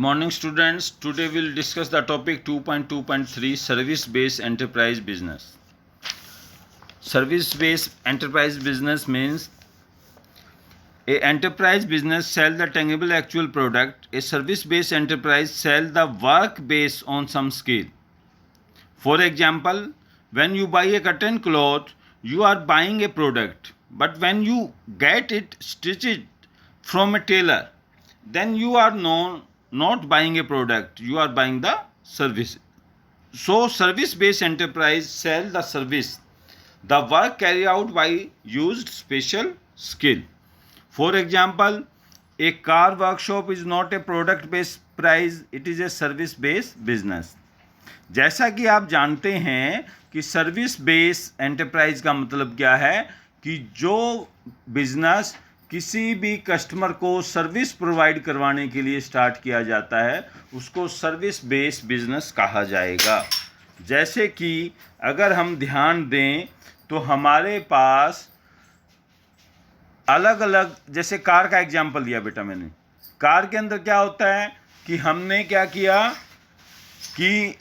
Good morning students. Today we'll discuss the topic 2.2.3 service based enterprise business. Service based enterprise business means a enterprise business sell the tangible actual product. A service based enterprise sell the work based on some skill. For example, when you buy a cotton cloth, you are buying a product, but when you get it stitched from a tailor, then you are not buying a product, you are buying the service. So service based enterprise sell the service, the work carried out by used special skill. For example, a car workshop is not a product based price, it is a service based business. जैसा कि आप जानते हैं कि service base enterprise का मतलब क्या है कि जो बिजनेस किसी भी कस्टमर को सर्विस प्रोवाइड करवाने के लिए स्टार्ट किया जाता है उसको सर्विस बेस बिजनेस कहा जाएगा। जैसे कि अगर हम ध्यान दें तो हमारे पास अलग अलग, जैसे कार का एग्जांपल दिया बेटा मैंने, कार के अंदर क्या होता है कि हमने क्या किया कि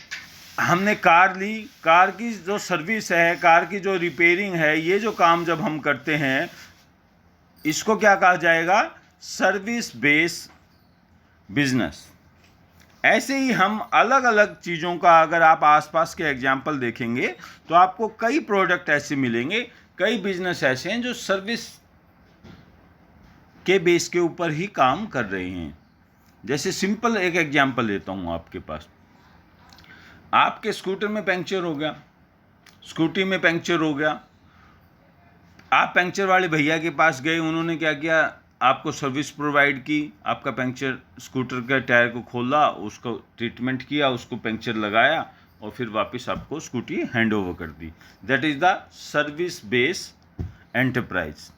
हमने कार ली, कार की जो सर्विस है, कार की जो रिपेयरिंग है, ये जो काम जब हम करते हैं इसको क्या कहा जाएगा? Service base business. ऐसे ही हम अलग अलग चीज़ों का अगर आप आसपास के एग्जाम्पल देखेंगे तो आपको कई प्रोडक्ट ऐसे मिलेंगे, कई बिजनेस ऐसे हैं जो सर्विस के बेस के ऊपर ही काम कर रहे हैं। जैसे सिंपल एक एग्जाम्पल लेता हूँ आपके पास। आपके स्कूटर में पंक्चर हो गया, स्कूटी में पंक्चर हो गया, आप पंक्चर वाले भैया के पास गए, उन्होंने क्या किया, आपको सर्विस प्रोवाइड की, आपका पंक्चर स्कूटर के टायर को खोला, उसको ट्रीटमेंट किया, उसको पंक्चर लगाया और फिर वापस आपको स्कूटी हैंड ओवर कर दी। That is the service base enterprise.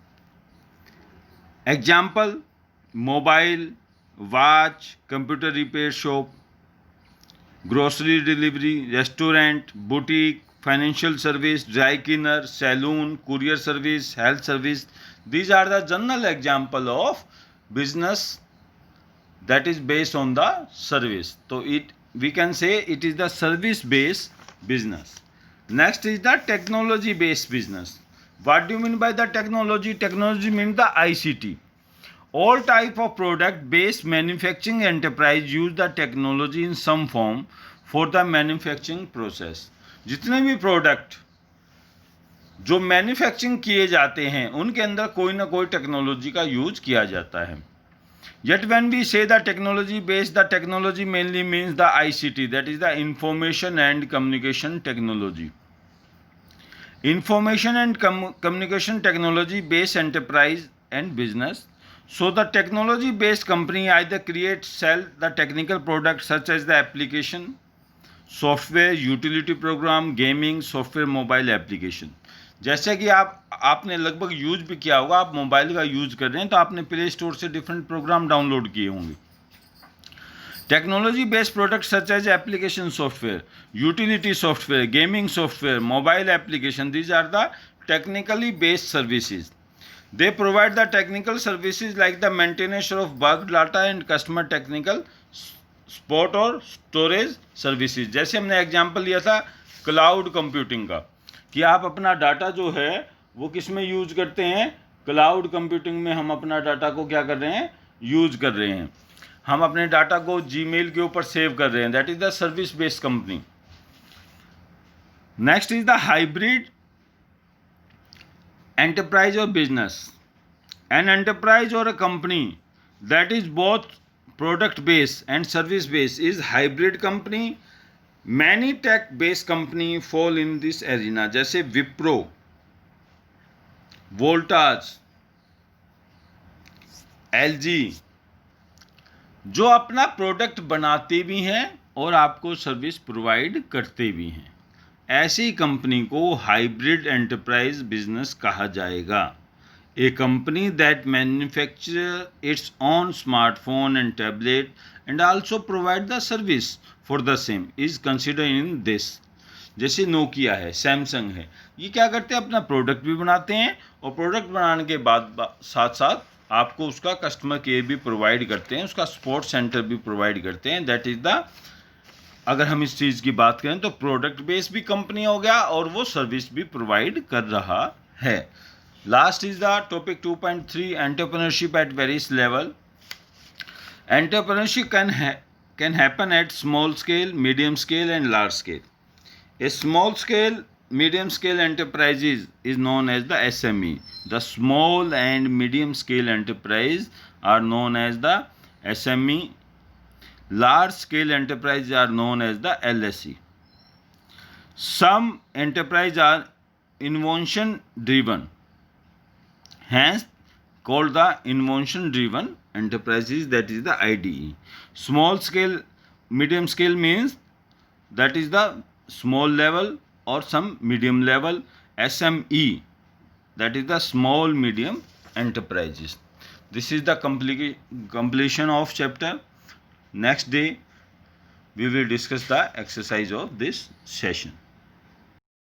Example, mobile, watch, computer repair shop, grocery delivery, restaurant, boutique, financial service, dry cleaner, saloon, courier service, health service. These are the general example of business that is based on the service. So we can say it is the service based business. Next is the technology based business. What do you mean by the technology? Technology means the ICT. All type of product based manufacturing enterprise use the technology in some form for the manufacturing process. जितने भी product जो manufacturing किए जाते हैं उनके अंदर कोई ना कोई टेक्नोलॉजी का यूज किया जाता है। Yet when we say the technology based, the technology mainly means the ICT, that is the information and communication technology. Information and communication technology based enterprise and business. So the technology based company either create, sell the technical products such as the application, software, utility programme, gaming, software, mobile application. जैसे कि आपने लगभग use भी किया होगा, आप mobile का use कर रहे हैं तो आपने प्ले स्टोर से डिफरेंट प्रोग्राम डाउनलोड किए होंगे। Technology based product such as application software, utility software, gaming software, mobile application, these are the technically based services. They provide the technical services like the maintenance of bug data and customer technical support और storage services. जैसे हमने example लिया था cloud computing का कि आप अपना data जो है वो किस में यूज करते हैं? क्लाउड कंप्यूटिंग में हम अपना डाटा को क्या कर रहे हैं? यूज कर रहे हैं। हम अपने डाटा को जीमेल के ऊपर सेव कर रहे हैं। That is the service based company. Next is the hybrid enterprise or business. An enterprise or a company that is both product based and service based is hybrid company. Many tech based company fall in this arena, जैसे Wipro, Voltas, LG, जो अपना product बनाते भी हैं और आपको service provide करते भी हैं। ऐसी कंपनी को हाइब्रिड एंटरप्राइज बिजनेस कहा जाएगा। A company that manufacture its own smartphone and tablet and also provide the service for the same is consider in this. जैसे नोकिया है, सैमसंग है, ये क्या करते हैं? अपना प्रोडक्ट भी बनाते हैं और प्रोडक्ट बनाने के बाद साथ साथ आपको उसका कस्टमर केयर भी प्रोवाइड करते हैं, उसका सपोर्ट सेंटर भी प्रोवाइड करते हैं। दैट इज़ द, अगर हम इस चीज़ की बात करें तो प्रोडक्ट बेस भी कंपनी हो गया और वो सर्विस भी प्रोवाइड कर रहा है। Last is the topic 2.3 entrepreneurship at various level. Entrepreneurship can happen at small scale, medium scale, and large scale. A small scale, medium scale enterprise is known as the SME. The small and medium scale enterprise are known as the SME. Large scale enterprises are known as the LSE. Some enterprises are innovation driven, hence called the innovation driven enterprises, that is the IDE. Small scale, medium scale means that is the small level or some medium level. SME, that is the small medium enterprises. This is the completion of chapter. Next day we will discuss the exercise of this session.